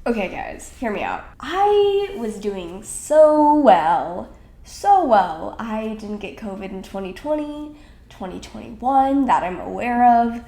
Okay guys, hear me out. I was doing so well. I didn't get COVID in 2020, 2021 that I'm aware of.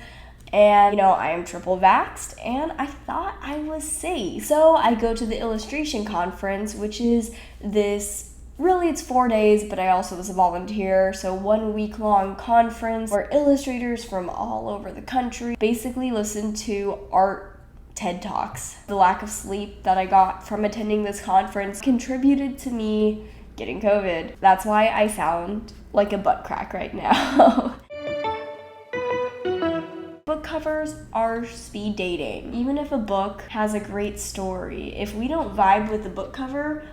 And, I am triple vaxxed, and I thought I was safe. So I go to the illustration conference, which is it's 4 days, but I also was a volunteer. So 1 week long conference where illustrators from all over the country basically listen to art TED Talks. The lack of sleep that I got from attending this conference contributed to me getting COVID. That's why I sound like a butt crack right now. Book covers are speed dating. Even if a book has a great story, if we don't vibe with the book cover,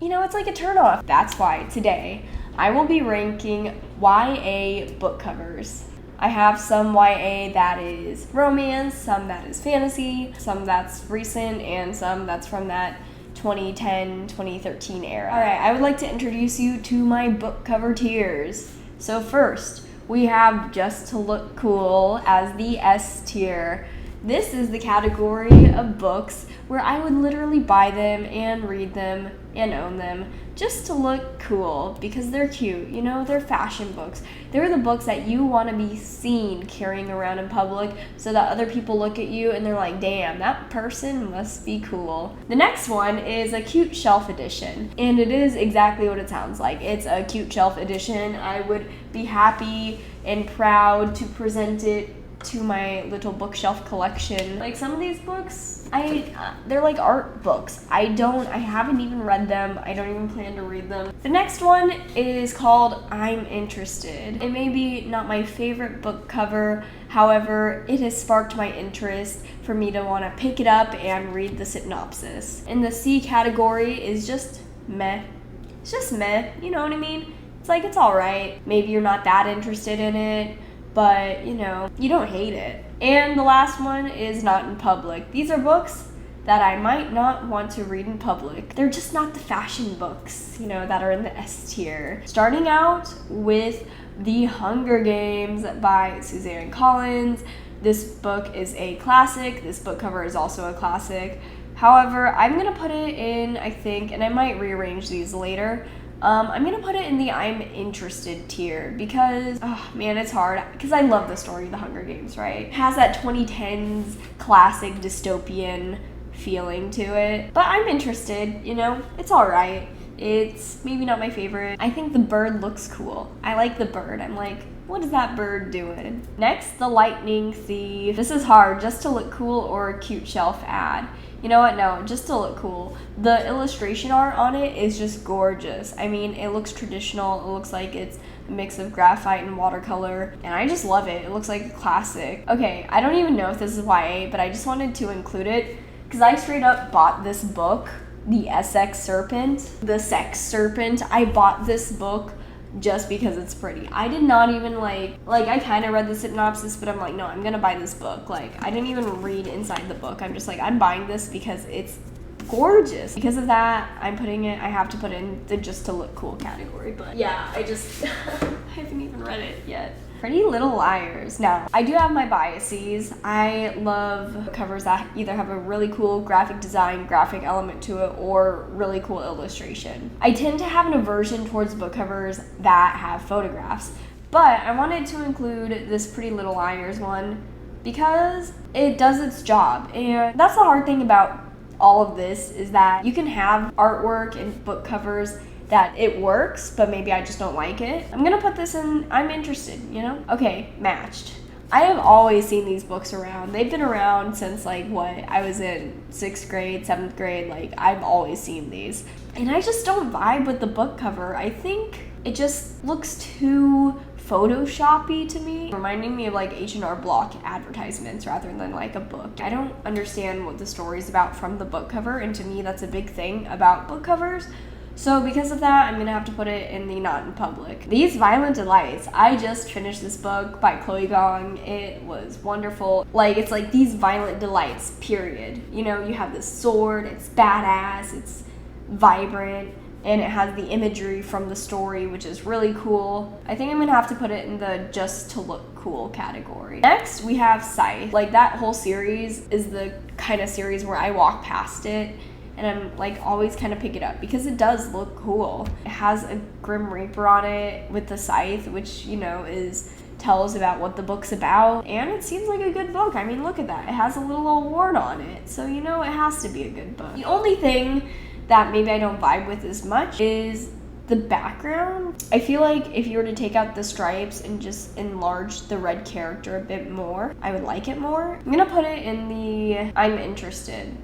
it's like a turnoff. That's why today I will be ranking YA book covers. I have some YA that is romance, some that is fantasy, some that's recent, and some that's from that 2010, 2013 era. Alright, I would like to introduce you to my book cover tiers. So first, we have Just to Look Cool as the S tier. This is the category of books where I would literally buy them and read them and own them just to look cool because they're cute, they're fashion books. They're the books that you want to be seen carrying around in public so that other people look at you and they're like, damn, that person must be cool. The next one is a cute shelf edition, and it is exactly what it sounds like. It's a cute shelf edition. I would be happy and proud to present it to my little bookshelf collection. Like some of these books, they're like art books. I haven't even read them. I don't even plan to read them. The next one is called I'm Interested. It may be not my favorite book cover, however, it has sparked my interest for me to want to pick it up and read the synopsis. And the C category is just meh. It's just meh, you know what I mean? It's like, it's alright. Maybe you're not that interested in it, but you don't hate it. And the last one is Not in Public. These are books that I might not want to read in public. They're just not the fashion books, that are in the S tier. Starting out with The Hunger Games by Suzanne Collins. This book is a classic. This book cover is also a classic. However, I'm gonna put it in, I think, and I might rearrange these later, I'm gonna put it in the I'm Interested tier because, it's hard because I love the story of The Hunger Games, right? It has that 2010s classic dystopian feeling to it, but I'm interested, it's alright. It's maybe not my favorite. I think the bird looks cool. I like the bird. I'm like, what is that bird doing? Next, The Lightning Thief. This is hard. Just to Look Cool or a cute shelf ad. You know what? No, Just to Look Cool. The illustration art on it is just gorgeous. It looks traditional. It looks like it's a mix of graphite and watercolor, and I just love it. It looks like a classic. Okay, I don't even know if this is YA, but I just wanted to include it because I straight up bought this book, The Sex Serpent. I bought this book just because it's pretty. I did not even I kind of read the synopsis, but I'm like, no, I'm gonna buy this book. I didn't even read inside the book. I'm just like, I'm buying this because it's gorgeous. Because of that, I have to put it in the Just to Look Cool category. But yeah, I just I haven't even read it yet. Pretty Little Liars. Now, I do have my biases. I love covers that either have a really cool graphic design, graphic element to it, or really cool illustration. I tend to have an aversion towards book covers that have photographs, but I wanted to include this Pretty Little Liars one because it does its job. And that's the hard thing about all of this is that you can have artwork and book covers that it works, but maybe I just don't like it. I'm gonna put this in I'm Interested, Okay, Matched. I have always seen these books around. They've been around since I was in 6th grade, 7th grade, I've always seen these. And I just don't vibe with the book cover. I think it just looks too Photoshoppy to me, reminding me of H&R Block advertisements rather than a book. I don't understand what the story's about from the book cover, and to me that's a big thing about book covers. So because of that, I'm gonna have to put it in the Not in Public. These Violent Delights. I just finished this book by Chloe Gong. It was wonderful. It's These Violent Delights, period. You have this sword, it's badass, it's vibrant, and it has the imagery from the story, which is really cool. I think I'm gonna have to put it in the Just to Look cool category. Next, we have Scythe. Like, that whole series is the kind of series where I walk past it and I'm like always kind of pick it up because it does look cool. It has a Grim Reaper on it with the scythe, which, you know, tells about what the book's about, and it seems like a good book. I mean, look at that. It has a little award on it, so you know it has to be a good book. The only thing that maybe I don't vibe with as much is the background. I feel like if you were to take out the stripes and just enlarge the red character a bit more, I would like it more. I'm gonna put it in the I'm interested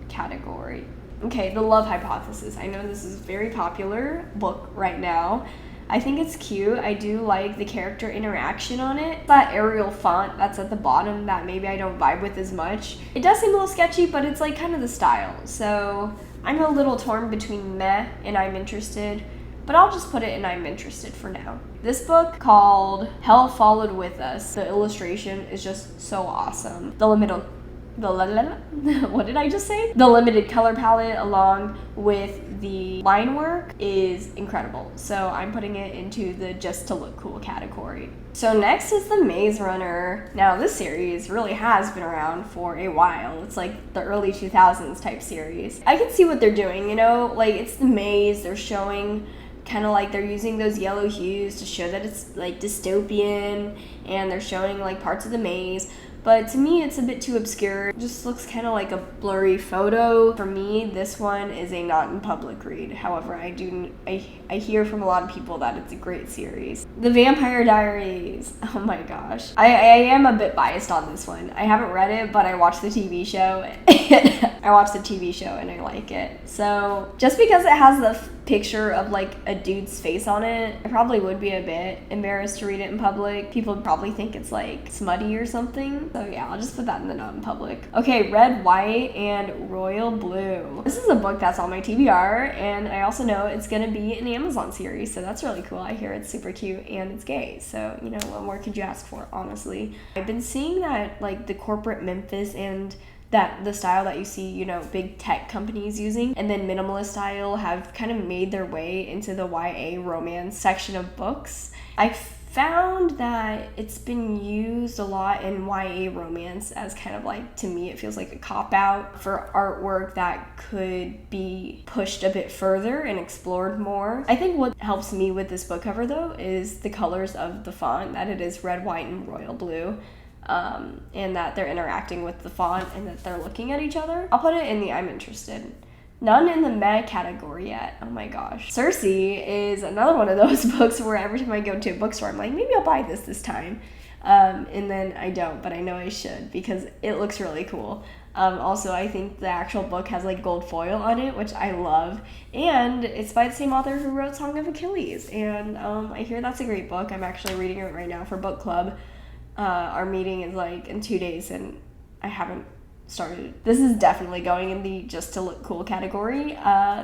category. Okay, The Love Hypothesis. I know this is a very popular book right now. I think it's cute. I do like the character interaction on it. That Arial font that's at the bottom that maybe I don't vibe with as much. It does seem a little sketchy, but it's like kind of the style. So I'm a little torn between meh and I'm interested, but I'll just put it in I'm interested for now. This book called Hell Followed With Us. The illustration is just so awesome. What did I just say? The limited color palette along with the line work is incredible. So I'm putting it into the just to look cool category. So next is the Maze Runner. Now this series really has been around for a while. It's like the early 2000s type series. I can see what they're doing, you know, like it's the maze. They're showing kind of like they're using those yellow hues to show that it's like dystopian, and they're showing like parts of the maze. But to me, it's a bit too obscure. It just looks kind of like a blurry photo. For me, this one is a not in public read. However, I hear from a lot of people that it's a great series. The Vampire Diaries. Oh my gosh. I am a bit biased on this one. I haven't read it, but I watched the TV show. And I like it. So just because it has the picture of like a dude's face on it, I probably would be a bit embarrassed to read it in public. People would probably think it's like smutty or something. So yeah, I'll just put that in the not in public. Okay, Red, White, and Royal Blue. This is a book that's on my TBR, and I also know it's gonna be an Amazon series, so that's really cool. I hear it's super cute and it's gay, so you know, what more could you ask for, honestly? I've been seeing that like the corporate Memphis and that the style that you see, you know, big tech companies using, and then minimalist style have kind of made their way into the YA romance section of books. I found that it's been used a lot in YA romance as kind of like, to me, it feels like a cop-out for artwork that could be pushed a bit further and explored more. I think what helps me with this book cover, though, is the colors of the font, that it is red, white, and royal blue. And that they're interacting with the font and that they're looking at each other. I'll put it in the I'm interested. None in the meh category yet. Oh my gosh. Circe is another one of those books where every time I go to a bookstore, I'm like, maybe I'll buy this time. And then I don't, but I know I should because it looks really cool. Also, I think the actual book has like gold foil on it, which I love. And it's by the same author who wrote Song of Achilles. And I hear that's a great book. I'm actually reading it right now for book club. Our meeting is like in 2 days and I haven't started. This is definitely going in the just to look cool category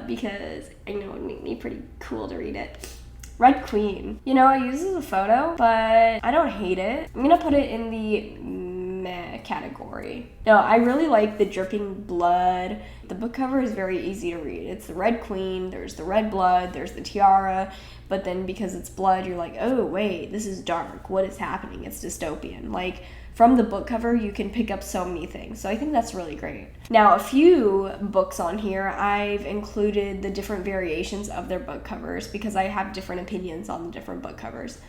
because I know it would make me pretty cool to read it. Red Queen. You know, I use it as a photo, but I don't hate it. I'm gonna put it in the meh category. No, I really like the dripping blood. The book cover is very easy to read. It's the Red Queen, there's the red blood, there's the tiara, but then because it's blood, you're like, oh wait, this is dark. What is happening? It's dystopian. Like, from the book cover, you can pick up so many things. So I think that's really great. Now, a few books on here, I've included the different variations of their book covers because I have different opinions on the different book covers.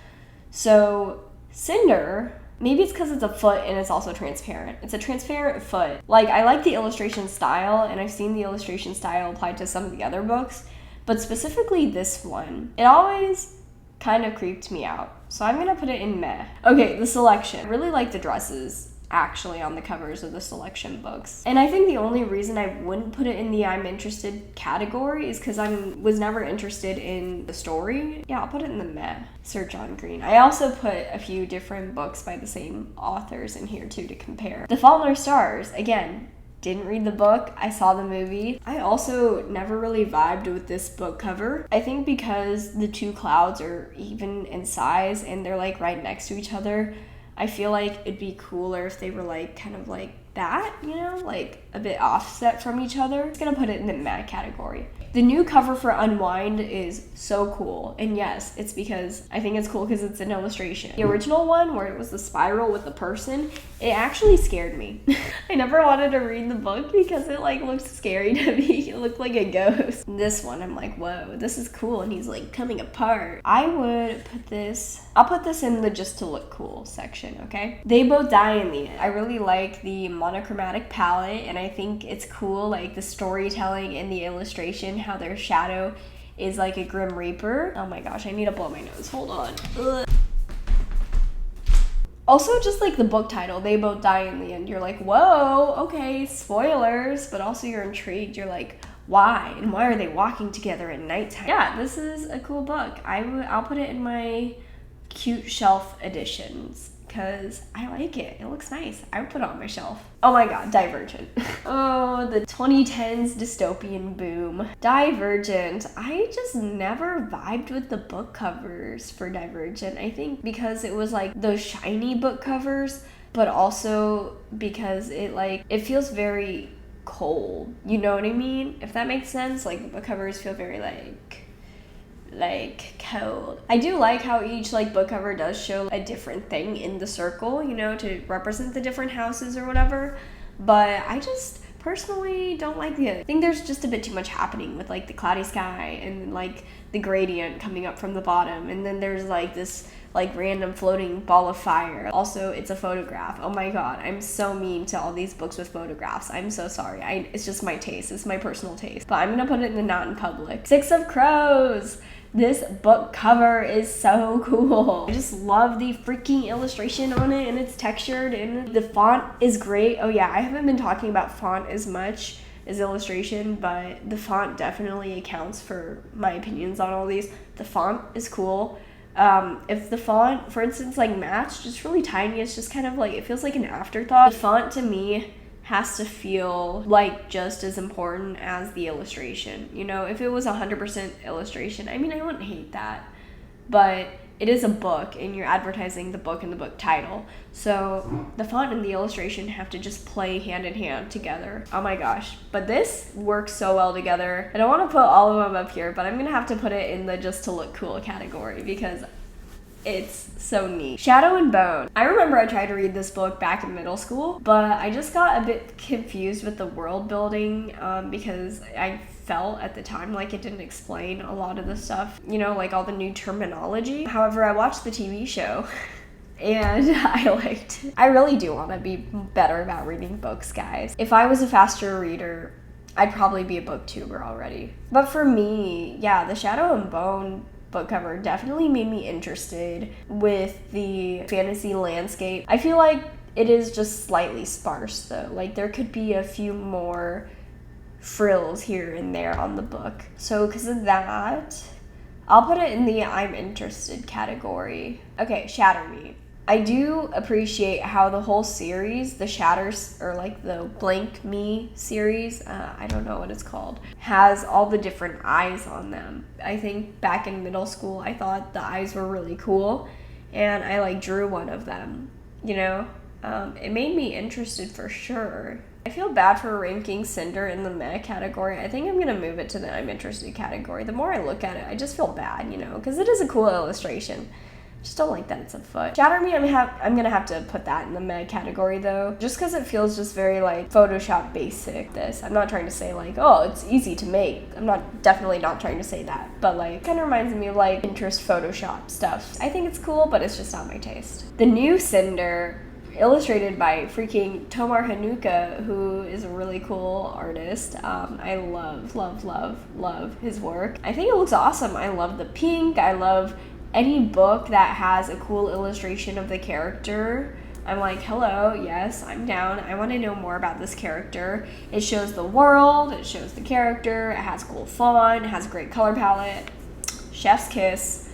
So Cinder, maybe it's because it's a foot and it's also transparent. It's a transparent foot. Like, I like the illustration style, and I've seen the illustration style applied to some of the other books, but specifically this one, it always kind of creeped me out. So I'm gonna put it in meh. Okay, the selection. I really like the dresses actually on the covers of the selection books. And I think the only reason I wouldn't put it in the I'm interested category is because I was never interested in the story. Yeah, I'll put it in the meh. Sir John Green. I also put a few different books by the same authors in here too to compare. The Fault in Our Stars, again, didn't read the book, I saw the movie. I also never really vibed with this book cover. I think because the two clouds are even in size and they're like right next to each other, I feel like it'd be cooler if they were like kind of like that, you know, like a bit offset from each other. I'm gonna put it in the matte category. The new cover for Unwind is so cool. And yes, it's because I think it's cool because it's an illustration. The original one, where it was the spiral with the person, it actually scared me. I never wanted to read the book because it like looked scary to me. It looked like a ghost. This one, I'm like, whoa, this is cool. And he's like coming apart. I'll put this in the just to look cool section, okay? They both die in the end. I really like the monochromatic palette, and I think it's cool, like the storytelling in the illustration, how their shadow is like a grim reaper. Oh my gosh, I need to blow my nose. Hold on. Ugh. Also, just like the book title, They Both Die in the End. You're like, whoa, okay, spoilers, but also you're intrigued. You're like, why? And why are they walking together at nighttime? Yeah, this is a cool book. I'll put it in my cute shelf editions because I like it. It looks nice. I would put it on my shelf. Oh my god, Divergent. Oh, the 2010s dystopian boom. Divergent. I just never vibed with the book covers for Divergent. I think because it was like those shiny book covers, but also because it feels very cold. You know what I mean? If that makes sense. Like the book covers feel very like cold. I do like how each like book cover does show a different thing in the circle, you know, to represent the different houses or whatever, but I just personally don't like it. I think there's just a bit too much happening with like the cloudy sky and like the gradient coming up from the bottom, and then there's like this like random floating ball of fire. Also, it's a photograph. Oh my god, I'm so mean to all these books with photographs. I'm so sorry. It's just my taste. It's my personal taste. But I'm gonna put it in the not in public. 6 of Crows. This book cover is so cool. I just love the freaking illustration on it, and it's textured, and the font is great. Oh yeah, I haven't been talking about font as much as illustration, but the font definitely accounts for my opinions on all these. The font is cool. If the font, for instance, like matched, just really tiny, it's just kind of like, it feels like an afterthought. The font to me has to feel like just as important as the illustration. You know, if it was 100% illustration, I mean, I wouldn't hate that, but it is a book and you're advertising the book and the book title. So the font and the illustration have to just play hand in hand together. Oh my gosh. But this works so well together. I don't want to put all of them up here, but I'm going to have to put it in the just to look cool category because it's so neat. Shadow and Bone. I remember I tried to read this book back in middle school, but I just got a bit confused with the world building because I felt at the time like it didn't explain a lot of the stuff, you know, like all the new terminology. However, I watched the TV show and I liked it. I really do want to be better about reading books, guys. If I was a faster reader, I'd probably be a booktuber already. But for me, yeah, the Shadow and Bone book cover definitely made me interested with the fantasy landscape. I feel like it is just slightly sparse though. Like there could be a few more frills here and there on the book. So because of that, I'll put it in the I'm interested category. Okay, Shatter Me. I do appreciate how the whole series, the Shatters, or like the Blank Me series, I don't know what it's called, has all the different eyes on them. I think back in middle school, I thought the eyes were really cool, and I like drew one of them, you know? It made me interested for sure. I feel bad for ranking Cinder in the meh category. I think I'm gonna move it to the I'm interested category. The more I look at it, I just feel bad, you know, because it is a cool illustration. Just don't like that it's a foot. Shatter Me, I'm gonna have to put that in the meh category though, just because it feels just very like Photoshop basic. I'm not trying to say like, oh, it's easy to make. I'm definitely not trying to say that, but like, kind of reminds me of like Pinterest Photoshop stuff. I think it's cool, but it's just not my taste. The new Cinder, illustrated by freaking Tomar Hanuka, who is a really cool artist. I love his work. I think it looks awesome. I love the pink. I love any book that has a cool illustration of the character. I'm like, hello, yes, I'm down. I want to know more about this character. It shows the world, it shows the character, it has cool font, it has a great color palette. Chef's kiss,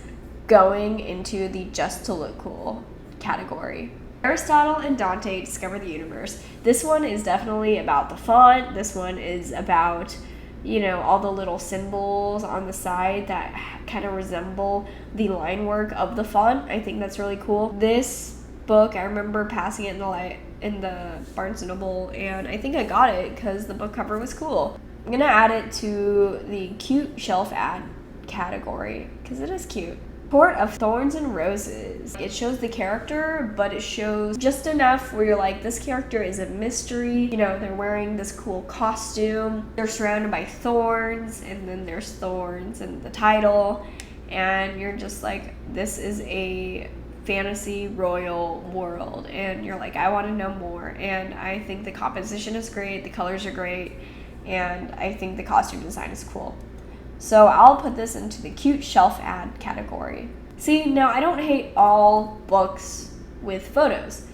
going into the just to look cool category. Aristotle and Dante discover the universe. This one is definitely about the font. This one is about, you know, all the little symbols on the side that kind of resemble the line work of the font. I think that's really cool. This book, I remember passing it in the in the Barnes & Noble, and I think I got it because the book cover was cool. I'm gonna add it to the cute shelf ad category because it is cute. Court of Thorns and Roses. It shows the character, but it shows just enough where you're like, this character is a mystery. You know, they're wearing this cool costume. They're surrounded by thorns, and then there's thorns in the title. And you're just like, this is a fantasy royal world. And you're like, I want to know more. And I think the composition is great. The colors are great. And I think the costume design is cool. So I'll put this into the cute shelf ad category. See, now I don't hate all books with photos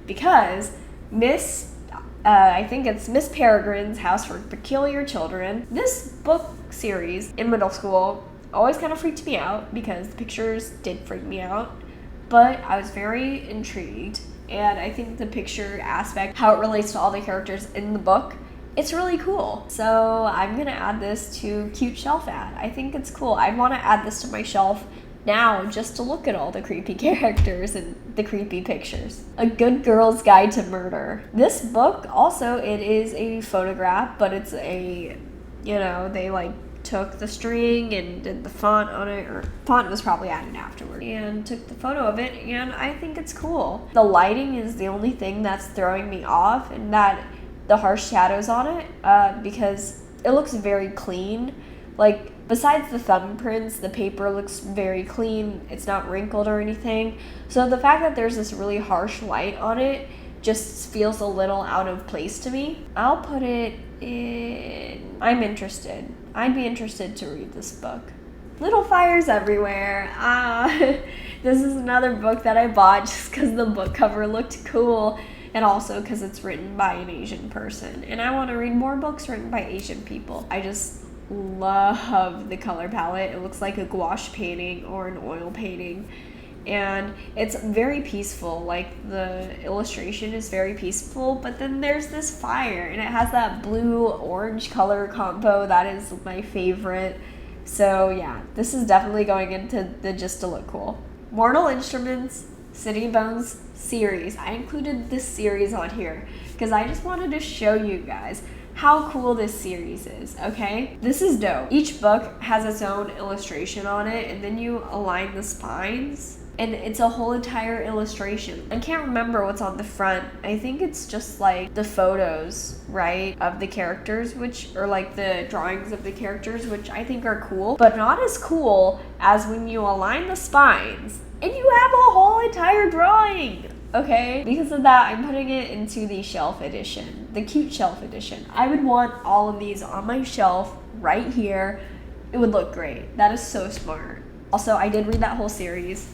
because I think it's Miss Peregrine's House for Peculiar Children. This book series in middle school always kind of freaked me out because the pictures did freak me out, but I was very intrigued, and I think the picture aspect, how it relates to all the characters in the book, it's really cool. So I'm gonna add this to cute shelf ad. I think it's cool. I'd want to add this to my shelf now just to look at all the creepy characters and the creepy pictures. A Good Girl's Guide to Murder. This book also, it is a photograph, but it's a, you know, they like took the string and did the font on it, or font was probably added afterward, and took the photo of it, and I think it's cool. The lighting is the only thing that's throwing me off, and that the harsh shadows on it, because it looks very clean. Like, besides the thumbprints, the paper looks very clean. It's not wrinkled or anything. So the fact that there's this really harsh light on it just feels a little out of place to me. I'll put it in... I'm interested. I'd be interested to read this book. Little Fires Everywhere. This is another book that I bought just because the book cover looked cool, and also because it's written by an Asian person. And I want to read more books written by Asian people. I just love the color palette. It looks like a gouache painting or an oil painting. And it's very peaceful. Like, the illustration is very peaceful, but then there's this fire, and it has that blue-orange color combo that is my favorite. So yeah, this is definitely going into the just to look cool. Mortal Instruments City Bones series. I included this series on here because I just wanted to show you guys how cool this series is, okay? This is dope. Each book has its own illustration on it, and then you align the spines, and it's a whole entire illustration. I can't remember what's on the front. I think it's just like the photos, right, of the characters, which are like the drawings of the characters, which I think are cool, but not as cool as when you align the spines and you have a whole entire drawing, okay? Because of that, I'm putting it into the shelf edition, the cute shelf edition. I would want all of these on my shelf right here. It would look great. That is so smart. Also, I did read that whole series,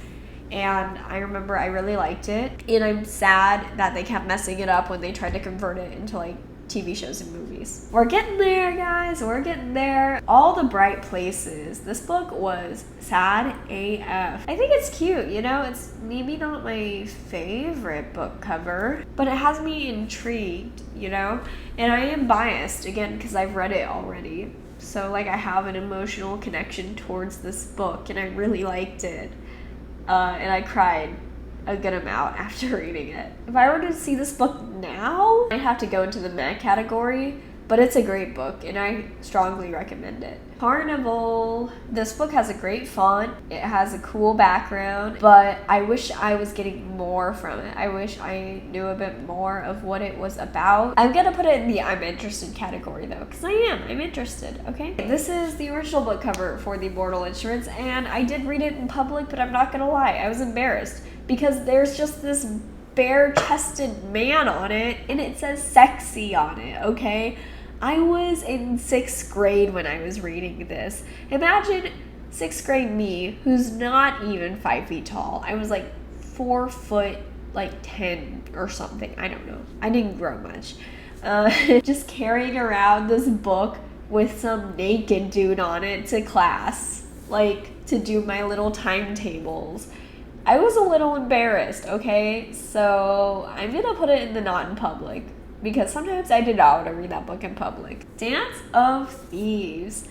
and I remember I really liked it, and I'm sad that they kept messing it up when they tried to convert it into like TV shows and movies. We're getting there, guys. We're getting there. All the Bright Places. This book was sad AF. I think it's cute, you know? It's maybe not my favorite book cover, but it has me intrigued, you know? And I am biased, again, because I've read it already. So, like, I have an emotional connection towards this book, and I really liked it. And I cried a good amount after reading it. If I were to see this book now, I'd have to go into the meh category, but it's a great book, and I strongly recommend it. Carnival. This book has a great font. It has a cool background, but I wish I was getting more from it. I wish I knew a bit more of what it was about. I'm gonna put it in the I'm interested category though, because I'm interested, okay? This is the original book cover for the Mortal Instruments, and I did read it in public, but I'm not gonna lie, I was embarrassed because there's just this bare-chested man on it, and it says sexy on it, okay? I was in 6th grade when I was reading this. Imagine 6th grade me, who's not even 5 feet tall. I was like 4 foot, like 10 or something. I don't know. I didn't grow much. Just carrying around this book with some naked dude on it to class, like to do my little timetables. I was a little embarrassed, okay? So I'm gonna put it in the not in public, because sometimes I did not want to read that book in public. Dance of Thieves.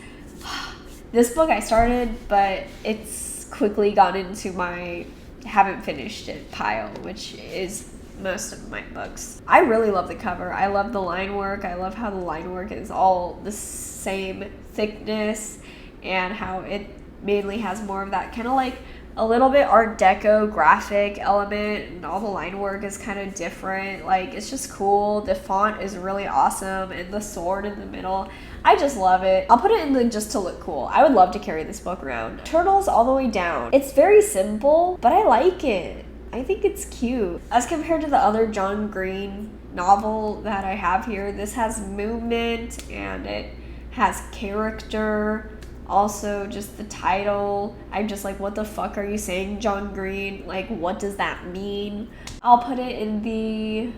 This book I started, but it's quickly gone into my haven't finished it pile, which is most of my books. I really love the cover. I love the line work. I love how the line work is all the same thickness and how it mainly has more of that kind of like a little bit Art Deco graphic element, and all the line work is kind of different. Like, it's just cool. The font is really awesome, and the sword in the middle, I just love it. I'll put it in the just to look cool. I would love to carry this book around. Turtles all the way down. It's very simple, but I like it. I think it's cute. As compared to the other John Green novel that I have here, this has movement and it has character. Also, just the title, I'm just like, what the fuck are you saying, John Green? Like, what does that mean? I'll put it in the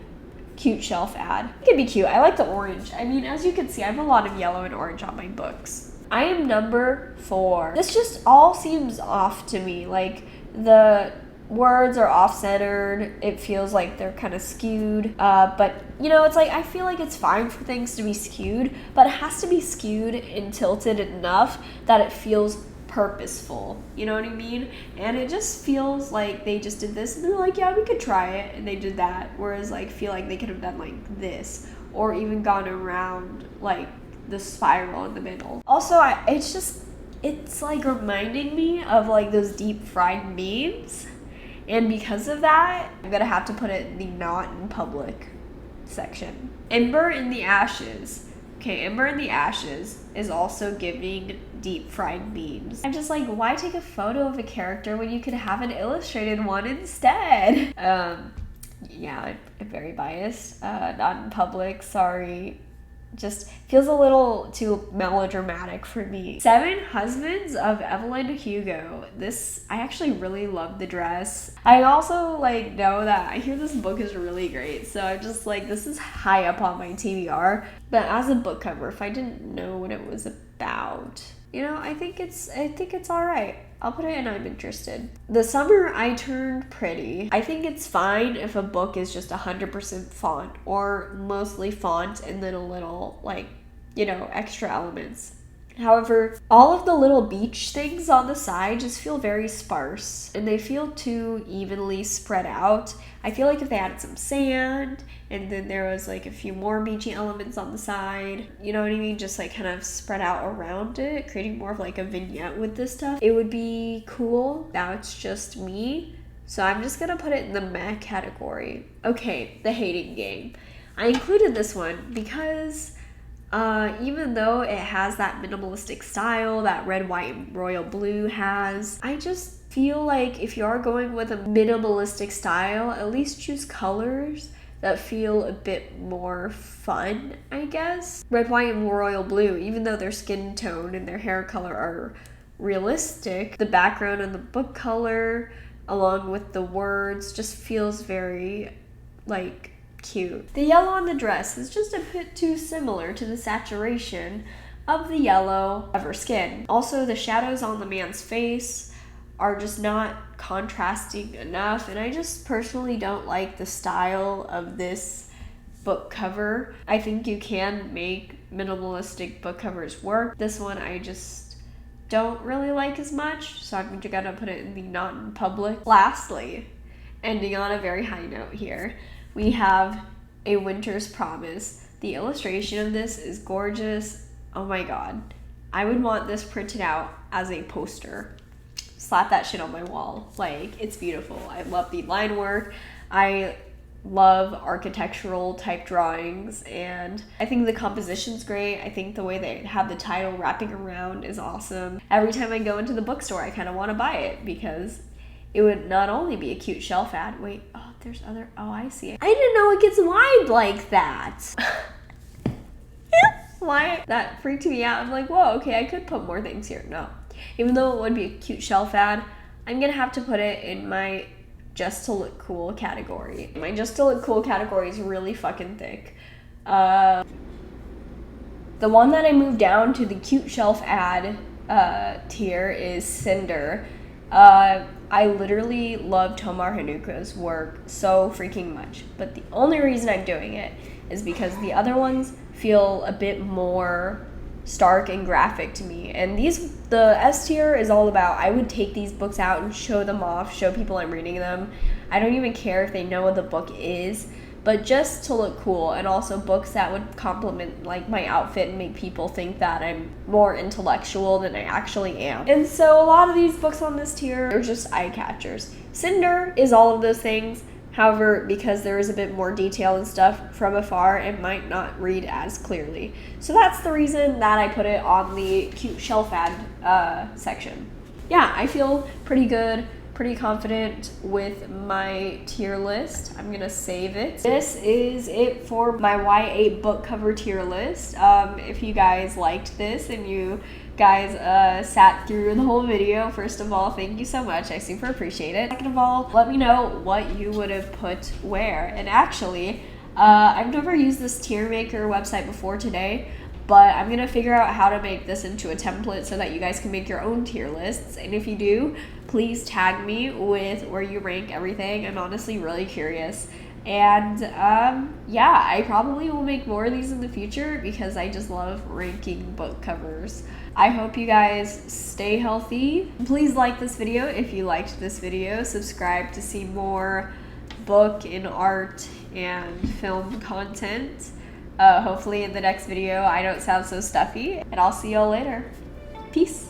cute shelf ad. It could be cute. I like the orange. I mean, as you can see, I have a lot of yellow and orange on my books. I am number 4. This just all seems off to me. Like, the words are off-centered. It feels like they're kind of skewed. But, you know, it's like, I feel like it's fine for things to be skewed, but it has to be skewed and tilted enough that it feels purposeful. You know what I mean? And it just feels like they just did this and they're like, yeah, we could try it. And they did that. Whereas, like, feel like they could have done, like, this. Or even gone around, like, the spiral in the middle. Also, it's, like, reminding me of, like, those deep fried memes. And because of that, I'm gonna have to put it in the not in public section. Ember in the Ashes. Okay, Ember in the Ashes is also giving deep fried memes. I'm just like, why take a photo of a character when you could have an illustrated one instead? Yeah, I'm very biased. Not in public, sorry. Just feels a little too melodramatic for me. 7 Husbands of Evelyn Hugo. This, I actually really love the dress. I also like know that I hear this book is really great, so I'm just like, this is high up on my TBR. But as a book cover, if I didn't know what it was about, you know, I think it's all right. I'll put it in I'm interested. The Summer I Turned Pretty. I think it's fine if a book is just 100% font or mostly font and then a little, like, you know, extra elements. However, all of the little beach things on the side just feel very sparse and they feel too evenly spread out. I feel like if they added some sand and then there was like a few more beachy elements on the side, you know what I mean? Just like kind of spread out around it, creating more of like a vignette with this stuff. It would be cool. That's just me. So I'm just gonna put it in the meh category. Okay, The Hating Game. I included this one because even though it has that minimalistic style that red, white, and royal blue has, I just feel like if you are going with a minimalistic style, at least choose colors that feel a bit more fun, I guess. Red, white, and royal blue, even though their skin tone and their hair color are realistic, the background and the book color, along with the words, just feels very, like, cute. The yellow on the dress is just a bit too similar to the saturation of the yellow of her skin. Also, the shadows on the man's face are just not contrasting enough, and I just personally don't like the style of this book cover. I think you can make minimalistic book covers work. This one I just don't really like as much, so I'm gonna put it in the not in public. Lastly, ending on a very high note here, we have A Winter's Promise. The illustration of this is gorgeous. Oh my god. I would want this printed out as a poster. Slap that shit on my wall. Like, it's beautiful. I love the line work. I love architectural type drawings, and I think the composition's great. I think the way they have the title wrapping around is awesome. Every time I go into the bookstore, I kind of want to buy it because it would not only be a cute shelf ad. Wait, oh, there's other, oh, I see it. I didn't know it gets wide like that. Why? That freaked me out. I'm like, whoa, okay, I could put more things here. No. Even though it would be a cute shelf ad, I'm gonna have to put it in my just to look cool category. My just to look cool category is really fucking thick. The one that I moved down to the cute shelf ad tier is Cinder. I literally love Tomar Hanuka's work so freaking much, but the only reason I'm doing it is because the other ones feel a bit more stark and graphic to me. And the S tier is all about, I would take these books out and show them off, show people I'm reading them. I don't even care if they know what the book is, but just to look cool, and also books that would complement like my outfit and make people think that I'm more intellectual than I actually am. And so a lot of these books on this tier are just eye catchers. Cinder is all of those things. However, because there is a bit more detail and stuff from afar, it might not read as clearly. So that's the reason that I put it on the cute shelf ad section. Yeah, I feel pretty good, pretty confident with my tier list. I'm gonna save it. This is it for my YA book cover tier list. If you guys liked this and you guys sat through the whole video, first of all, thank you so much. I super appreciate it. Second of all, let me know what you would have put where. And actually, I've never used this tier maker website before today, but I'm gonna figure out how to make this into a template so that you guys can make your own tier lists. And if you do, please tag me with where you rank everything. I'm honestly really curious. And yeah, I probably will make more of these in the future because I just love ranking book covers. I hope you guys stay healthy. Please like this video if you liked this video. Subscribe to see more book and art and film content. Hopefully in the next video I don't sound so stuffy, and I'll see y'all later. Peace.